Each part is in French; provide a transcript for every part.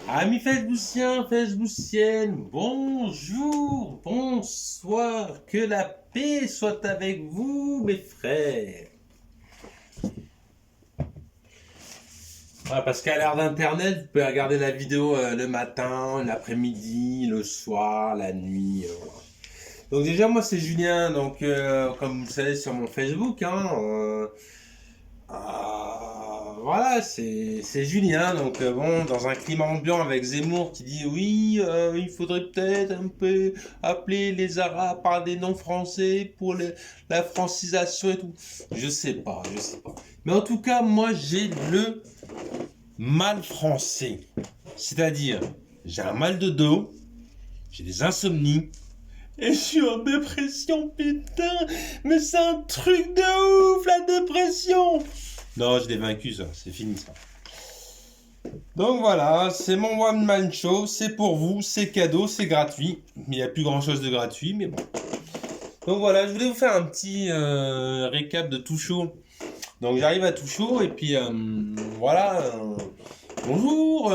Amis Facebookiens, Facebookiennes, bonjour, bonsoir, que la paix soit avec vous, mes frères. Parce qu'à l'ère d'Internet, vous pouvez regarder la vidéo le matin, l'après-midi, le soir, la nuit. Voilà. Donc déjà, moi, c'est Julien, donc comme vous le savez sur mon Facebook, voilà, c'est Julien, donc bon, dans un climat ambiant avec Zemmour qui dit oui, il faudrait peut-être un peu appeler les Arabes par des noms français pour la francisation et tout. Je sais pas, je sais pas. Mais en tout cas, moi j'ai le mal français. C'est-à-dire, j'ai un mal de dos, j'ai des insomnies, et je suis en dépression, putain. Mais c'est un truc de ouf, la dépression. Non, je l'ai vaincu, ça. C'est fini, ça. Donc voilà, c'est mon One Man Show. C'est pour vous, c'est cadeau, c'est gratuit. Il n'y a plus grand-chose de gratuit, mais bon. Donc voilà, je voulais vous faire un petit récap de Tout Chaud. Donc j'arrive à Tout Chaud, et puis voilà. Bonjour,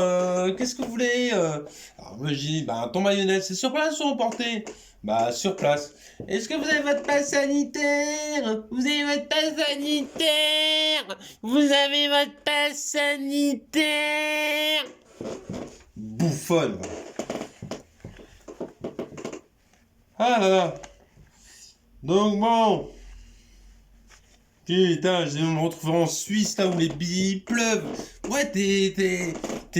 qu'est-ce que vous voulez Alors moi je dis, ton mayonnaise, c'est sur place ou emporté? Bah sur place. Est-ce que vous avez votre passe sanitaire? Vous avez votre passe sanitaire? Vous avez votre passe sanitaire? Bouffonne. Ah là là. Donc bon. Putain, je vais me retrouver en Suisse là où les billets pleuvent. Ouais, t'es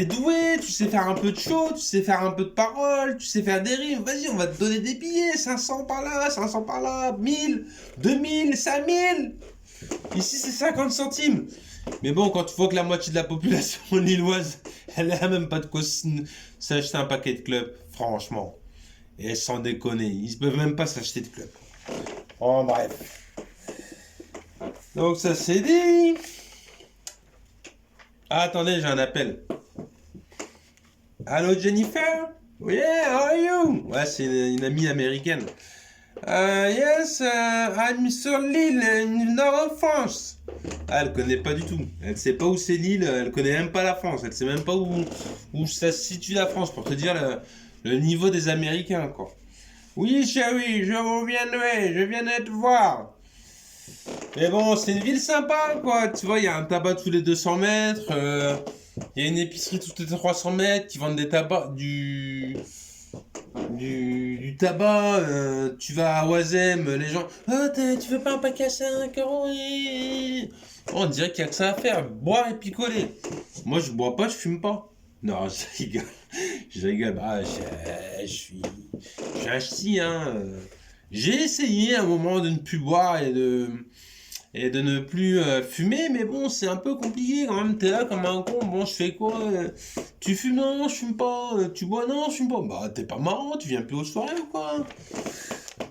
doué, tu sais faire un peu de show, tu sais faire un peu de paroles, tu sais faire des rimes. Vas-y, on va te donner des billets. 500 par là, 500 par là, 1000, 2000, 5000. Ici, c'est 50 centimes. Mais bon, quand tu vois que la moitié de la population lilloise, elle a même pas de quoi s'acheter un paquet de clubs, franchement. Et sans déconner, ils peuvent même pas s'acheter de clubs. En bref. Donc ça c'est dit. Ah, attendez, j'ai un appel. Allô Jennifer? Yeah, how are you? Ouais, c'est une amie américaine. Yes, I'm sur l'île, in Nord France. Ah, elle connaît pas du tout. Elle sait pas où c'est l'île, elle connaît même pas la France. Elle sait même pas où ça se situe la France, pour te dire le niveau des Américains, quoi. Oui, chérie, je reviendrai, je viendrai te voir. Mais bon, c'est une ville sympa, quoi. Tu vois, il y a un tabac tous les 200 mètres. Il y a une épicerie toutes les 300 mètres qui vendent des tabacs, du tabac. Tu vas à Oisem, les gens. Ah, tu veux pas un paquet à 5 euros? On dirait qu'il y a que ça à faire. Boire et picoler. Moi, je bois pas, je fume pas. Non, je rigole. Je rigole. Je suis un ch'ti, hein. J'ai essayé à un moment de ne plus boire et de ne plus fumer, mais bon, c'est un peu compliqué quand même. T'es là comme un con. Bon, je fais quoi? Tu fumes? Non, je fume pas. Tu bois? Non, je fume pas. Bah, t'es pas marrant, tu viens plus aux soirées ou quoi?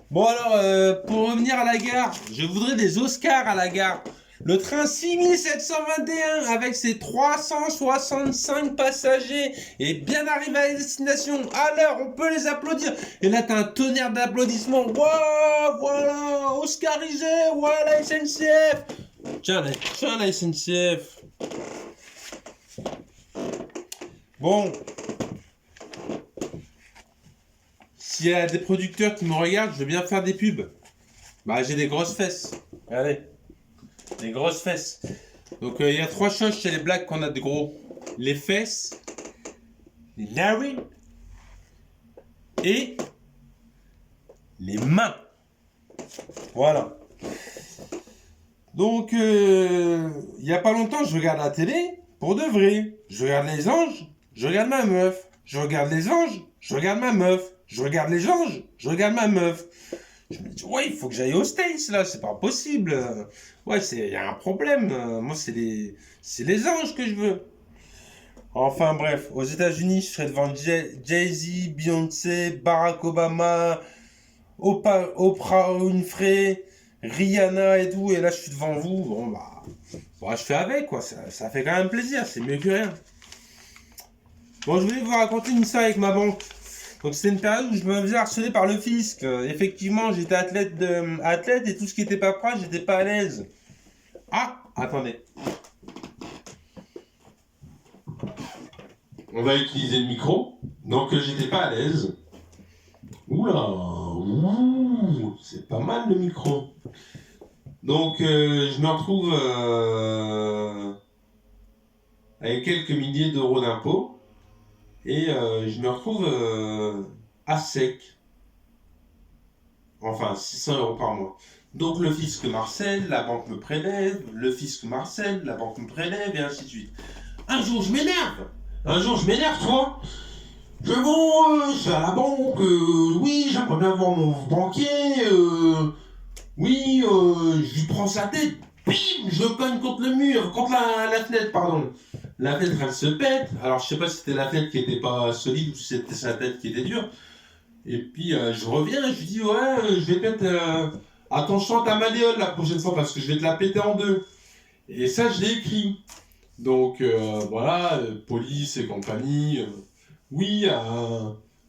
Bon, alors, pour revenir à la gare, je voudrais des Oscars à la gare. Le train 6721 avec ses 365 passagers est bien arrivé à la destination. À l'heure, on peut les applaudir. Et là, t'as un tonnerre d'applaudissements. Waouh, voilà, Oscarisé, voilà la SNCF. Tiens la SNCF. Bon, s'il y a des producteurs qui me regardent, je veux bien faire des pubs. Bah, j'ai des grosses fesses. Allez, des grosses fesses. Donc, il y a 3 choses chez les blacks qu'on a de gros. Les fesses, les narines et les mains. Voilà. Donc, il y a pas longtemps, je regarde la télé pour de vrai. Je regarde les anges, je regarde ma meuf. Je regarde les anges, je regarde ma meuf. Je regarde les anges, je regarde ma meuf. Je me dis, ouais, il faut que j'aille aux States, là, c'est pas possible. Ouais, il y a un problème. Moi, c'est les anges que je veux. Enfin, bref, aux États-Unis, je serais devant Jay-Z, Beyoncé, Barack Obama, Oprah Winfrey, Rihanna et tout, et là, je suis devant vous. Bon, bah je fais avec, quoi. Ça fait quand même plaisir, c'est mieux que rien. Bon, je voulais vous raconter une histoire avec ma banque. Donc c'était une période où je me faisais harceler par le fisc. Effectivement, j'étais athlète et tout ce qui était pas prêt, j'étais pas à l'aise. Ah, attendez. on va utiliser le micro. Donc j'étais pas à l'aise. Oula, c'est pas mal le micro. Donc je me retrouve avec quelques milliers d'euros d'impôts et je me retrouve à sec. Enfin, 600 euros par mois. Donc le fisc Marcel, la banque me prélève, le fisc Marcel, la banque me prélève, et ainsi de suite. Un jour, je m'énerve, toi. Je vais à la banque, oui, j'aimerais bien voir mon banquier, oui, je lui prends sa tête, bim, je le cogne contre le mur, contre la fenêtre, pardon. La fenêtre, elle se pète. Alors, je sais pas si c'était la fenêtre qui était pas solide ou si c'était sa tête qui était dure. Et puis, je reviens, je lui dis, ouais, je vais peut-être... attention à ta malléole la prochaine fois parce que je vais te la péter en deux. Et ça, je l'ai écrit. Donc, voilà, police et compagnie. Oui,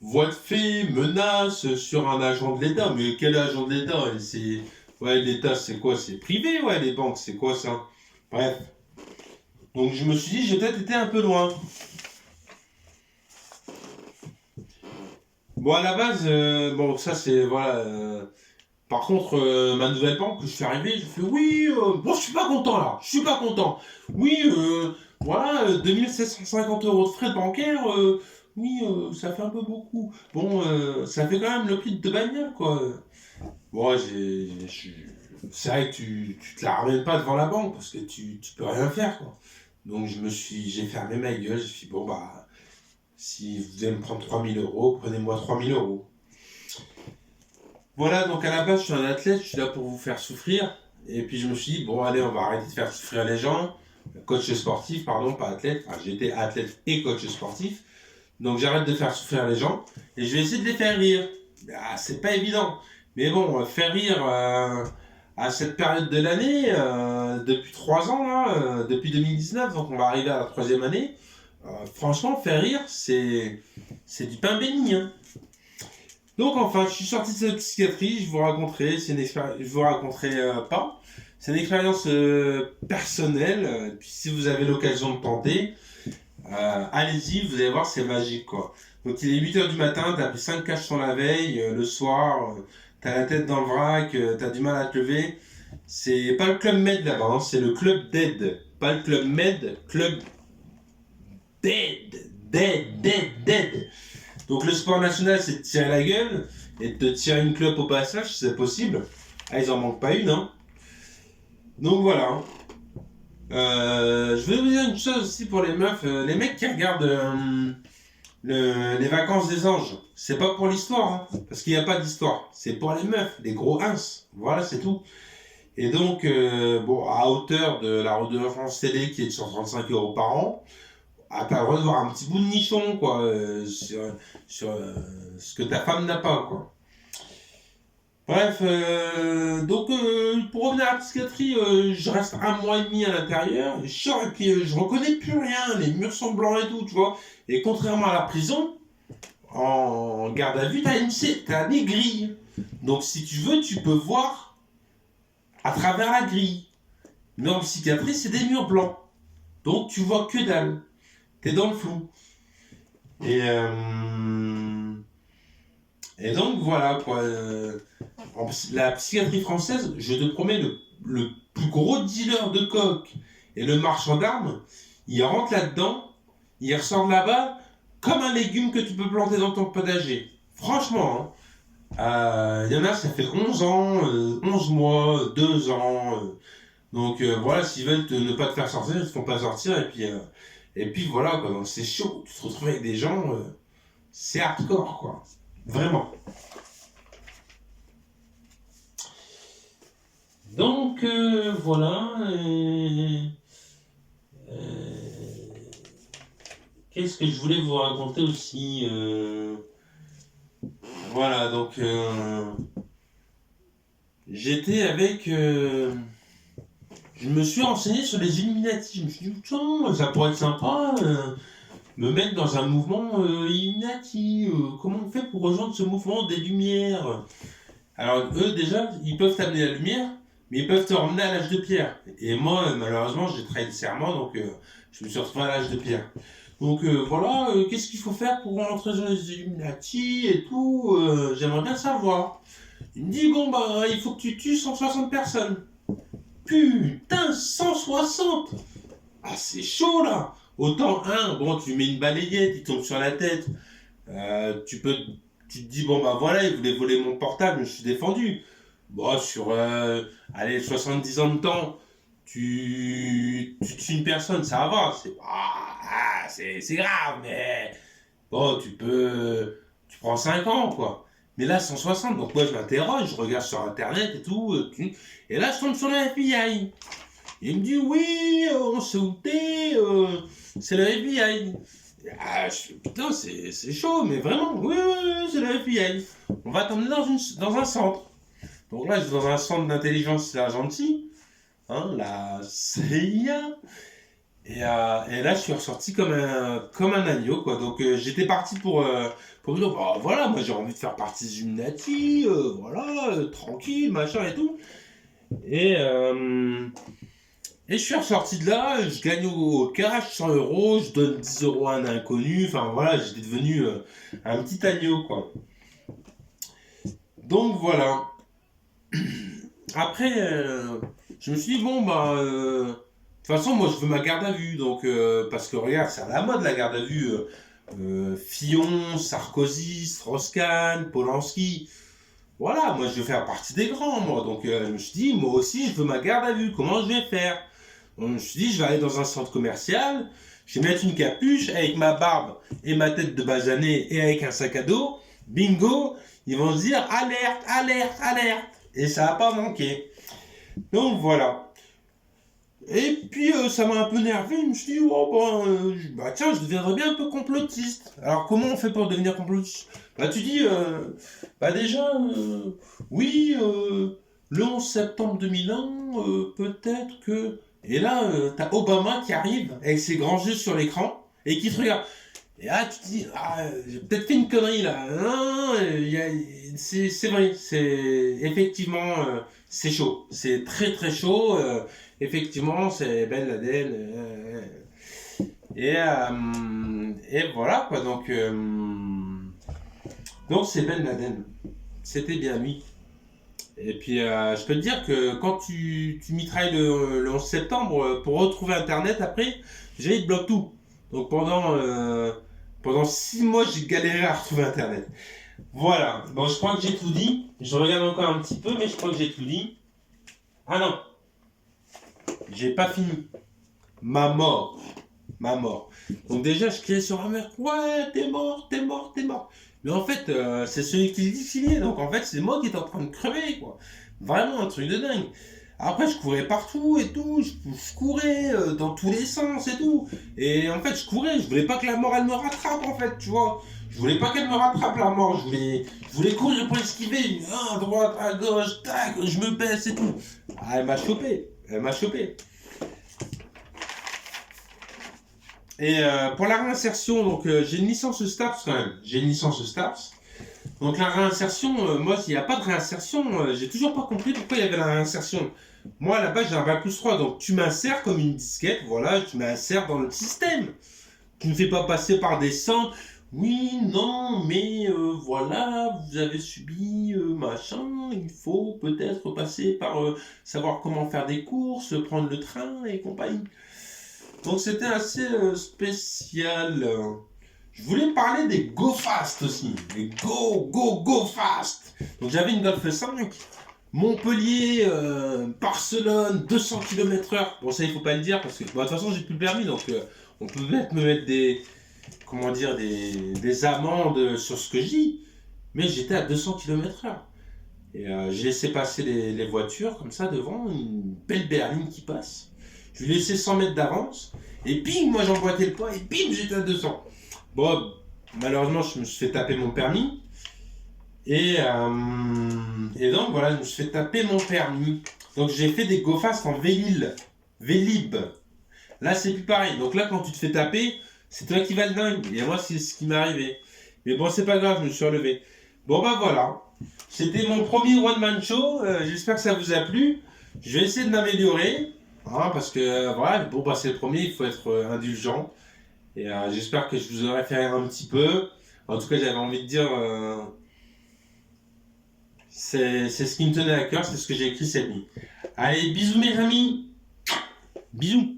voie de fait, menace sur un agent de l'État. Mais quel agent de l'État? Ouais, l'État, c'est quoi? C'est privé, ouais, les banques, c'est quoi ça? Bref. Donc, je me suis dit, j'ai peut-être été un peu loin. Bon, à la base, bon, ça, c'est, voilà... Par contre, ma nouvelle banque, je suis arrivé, je fais oui, bon, je suis pas content là, je suis pas content. Oui, voilà, 2750 euros de frais bancaires, oui, ça fait un peu beaucoup. Bon, ça fait quand même le prix de 2 bagnoles, quoi. Bon, c'est vrai que tu te la ramènes pas devant la banque parce que tu peux rien faire, quoi. Donc j'ai fermé ma gueule, j'ai fait bon, bah, si vous allez me prendre 3000 euros, prenez-moi 3000 euros. Voilà, donc à la base, je suis un athlète, je suis là pour vous faire souffrir. Et puis je me suis dit, bon, allez, on va arrêter de faire souffrir les gens. Coach sportif, pardon, pas athlète. Enfin, j'étais athlète et coach sportif. Donc j'arrête de faire souffrir les gens. Et je vais essayer de les faire rire. Ah, c'est pas évident. Mais bon, faire rire à cette période de l'année, depuis 3 ans, là, depuis 2019, donc on va arriver à la 3e année. Franchement, faire rire, c'est du pain béni, hein. Donc enfin, je suis sorti de cette psychiatrie, je vous raconterai, je vous raconterai pas. C'est une expérience personnelle, puis si vous avez l'occasion de tenter, allez-y, vous allez voir, c'est magique quoi. Donc il est 8h du matin, t'as pris 5 caches sur la veille, le soir, t'as la tête dans le vrac, t'as du mal à te lever. C'est pas le club Med là-bas, hein, c'est le club Dead. Pas le club Med, club Dead. Donc le sport national, c'est de tirer la gueule et de te tirer une clope au passage, si c'est possible. Ah, ils en manquent pas une, hein. Donc voilà. Je vais vous dire une chose aussi pour les meufs. Les mecs qui regardent les vacances des anges, c'est pas pour l'histoire, hein, parce qu'il n'y a pas d'histoire. C'est pour les meufs, les gros ins. Voilà, c'est tout. Et donc, bon, à hauteur de la redevance télé qui est de 135 euros par an, t'as le droit de voir un petit bout de nichon, quoi, sur ce que ta femme n'a pas, quoi. Bref, donc pour revenir à la psychiatrie, je reste 1 mois et demi à l'intérieur, je sors et puis je reconnais plus rien, les murs sont blancs et tout, tu vois. Et contrairement à la prison, en garde à vue, t'as des grilles. Donc si tu veux, tu peux voir à travers la grille. Mais en psychiatrie, c'est des murs blancs. Donc tu vois que dalle. T'es dans le flou. Et donc voilà quoi. La psychiatrie française, je te promets, le plus gros dealer de coke et le marchand d'armes, il rentre là-dedans, il ressort de là-bas comme un légume que tu peux planter dans ton potager. Franchement, hein. Il y en a, ça fait 11 ans, 11 mois, 2 ans. Donc voilà, s'ils veulent ne pas te faire sortir, ils te font pas sortir. Et puis voilà, quoi. Donc c'est chaud. Tu te retrouves avec des gens, c'est hardcore, quoi. Vraiment. Donc voilà. Qu'est-ce que je voulais vous raconter aussi Voilà, donc j'étais avec. Je me suis renseigné sur les Illuminati. Je me suis dit, tiens, ça pourrait être sympa. Me mettre dans un mouvement Illuminati. Comment on fait pour rejoindre ce mouvement des Lumières? Alors eux déjà, ils peuvent t'amener la lumière, mais ils peuvent te ramener à l'âge de pierre. Et moi, malheureusement, j'ai trahi le serment, donc je me suis retrouvé à l'âge de pierre. Donc voilà, qu'est-ce qu'il faut faire pour rentrer dans les Illuminati et tout, j'aimerais bien savoir. Il me dit, bon bah, il faut que tu tues 160 personnes. Putain, 160! Ah, c'est chaud là! Autant un, bon, tu mets une balayette, il tombe sur la tête. Tu te dis, bon bah voilà, il voulait voler mon portable, je me suis défendu. Bon, sur, allez, 70 ans de temps, tu tues une personne, ça va, c'est grave, mais bon, tu prends 5 ans, quoi. Mais là, 160, donc moi je m'interroge, je regarde sur internet et tout, et là je tombe sur le FBI. Il me dit, oui, on sait où t'es, c'est le FBI. Ah, putain, c'est chaud, mais vraiment, oui, oui, oui, c'est le FBI. On va t'emmener dans un centre. Donc là, je suis dans un centre d'intelligence gentil, hein, la CIA. Et là, je suis ressorti comme un agneau, quoi. Donc, j'étais parti pour dire, bah, voilà, moi j'ai envie de faire partie des Illuminati, voilà, tranquille, machin et tout. Et, euh, et je suis ressorti de là, je gagne au cash 100 euros, je donne 10 euros à un inconnu, enfin voilà, j'étais devenu un petit agneau, quoi. Donc voilà. Après, je me suis dit, bon, bah, de toute façon, moi, je veux ma garde à vue. Donc, parce que regarde, c'est à la mode la garde à vue. Fillon, Sarkozy, Strauss-Kahn, Polanski. Voilà, moi, je veux faire partie des grands, moi. Donc, je me suis dit, moi aussi, je veux ma garde à vue. Comment je vais faire? Donc, je me suis dit, je vais aller dans un centre commercial. Je vais mettre une capuche avec ma barbe et ma tête de basané et avec un sac à dos. Bingo, ils vont se dire, alerte, alerte, alerte. Et ça n'a pas manqué. Donc voilà. Et puis ça m'a un peu nervé, je me suis dit, oh bah tiens, je deviendrais bien un peu complotiste. Alors comment on fait pour devenir complotiste? Bah tu dis, bah déjà, oui, le 11 septembre 2001, peut-être que... Et là, t'as Obama qui arrive avec ses grands yeux sur l'écran et qui te regarde. Et là, tu te dis, ah, j'ai peut-être fait une connerie là. Non, c'est vrai, c'est effectivement, c'est chaud. C'est très très chaud. Effectivement, c'est Ben Laden. Et voilà quoi. Donc c'est Ben Laden. C'était bien lui. Et puis, je peux te dire que quand tu mitrailles le 11 septembre, pour retrouver Internet après, déjà, il te bloque tout. Donc, pendant 6 mois, j'ai galéré à retrouver Internet. Voilà. Bon, je crois que j'ai tout dit. Je regarde encore un petit peu, mais je crois que j'ai tout dit. Ah non, j'ai pas fini. Ma mort. Ma mort. Donc, déjà, je criais sur la mer. Ouais, t'es mort, t'es mort, t'es mort. Mais en fait, c'est celui qui le dit qu'il est. Donc, en fait, c'est moi qui est en train de crever, quoi. Vraiment un truc de dingue. Après, je courais partout et tout. Je courais dans tous les sens et tout. Et en fait, je courais. Je voulais pas que la mort, elle me rattrape, en fait, tu vois. Je voulais pas qu'elle me rattrape, la mort. Je voulais courir pour esquiver. À droite, à gauche, tac, je me baisse et tout. Ah, elle m'a chopé. Elle m'a chopé. Et pour la réinsertion, donc j'ai une licence STAPS quand même. J'ai une licence STAPS. Donc la réinsertion, moi, s'il n'y a pas de réinsertion, j'ai toujours pas compris pourquoi il y avait la réinsertion. Moi, à la base, j'ai un bac+3, donc tu m'insères comme une disquette, voilà, tu m'insères dans le système. Tu ne fais pas passer par des centres. Oui, non, mais voilà, vous avez subi machin, il faut peut-être passer par savoir comment faire des courses, prendre le train et compagnie. Donc c'était assez spécial. Je voulais parler des Go Fast aussi. Les Go Fast. Donc j'avais une Golf 5. Montpellier, Barcelone, 200 km/h. Bon, ça, il faut pas le dire parce que, bon, de toute façon, j'ai plus le permis. Donc, on peut peut-être me mettre des amendes sur ce que je dis. Mais j'étais à 200 km/h. Et j'ai laissé passer les voitures comme ça devant. Une belle berline qui passe. Je lui ai laissé 100 mètres d'avance. Et bim, moi j'emboîtais le pas. Et bim, j'étais à 200. Bon, malheureusement, je me suis fait taper mon permis. Et donc voilà, je me suis fait taper mon permis. Donc j'ai fait des go fast en Vélib. Là, c'est plus pareil. Donc là, quand tu te fais taper, c'est toi qui vas le dingue. Et moi, c'est ce qui m'est arrivé. Mais bon, c'est pas grave, je me suis relevé. Bon, bah voilà. C'était mon premier one-man show. J'espère que ça vous a plu. Je vais essayer de m'améliorer. Hein, parce que voilà, pour passer le premier, il faut être indulgent. Et j'espère que je vous aurai fait rire un petit peu. En tout cas, j'avais envie de dire, c'est ce qui me tenait à cœur, c'est ce que j'ai écrit cette nuit. Allez, bisous mes amis. Bisous.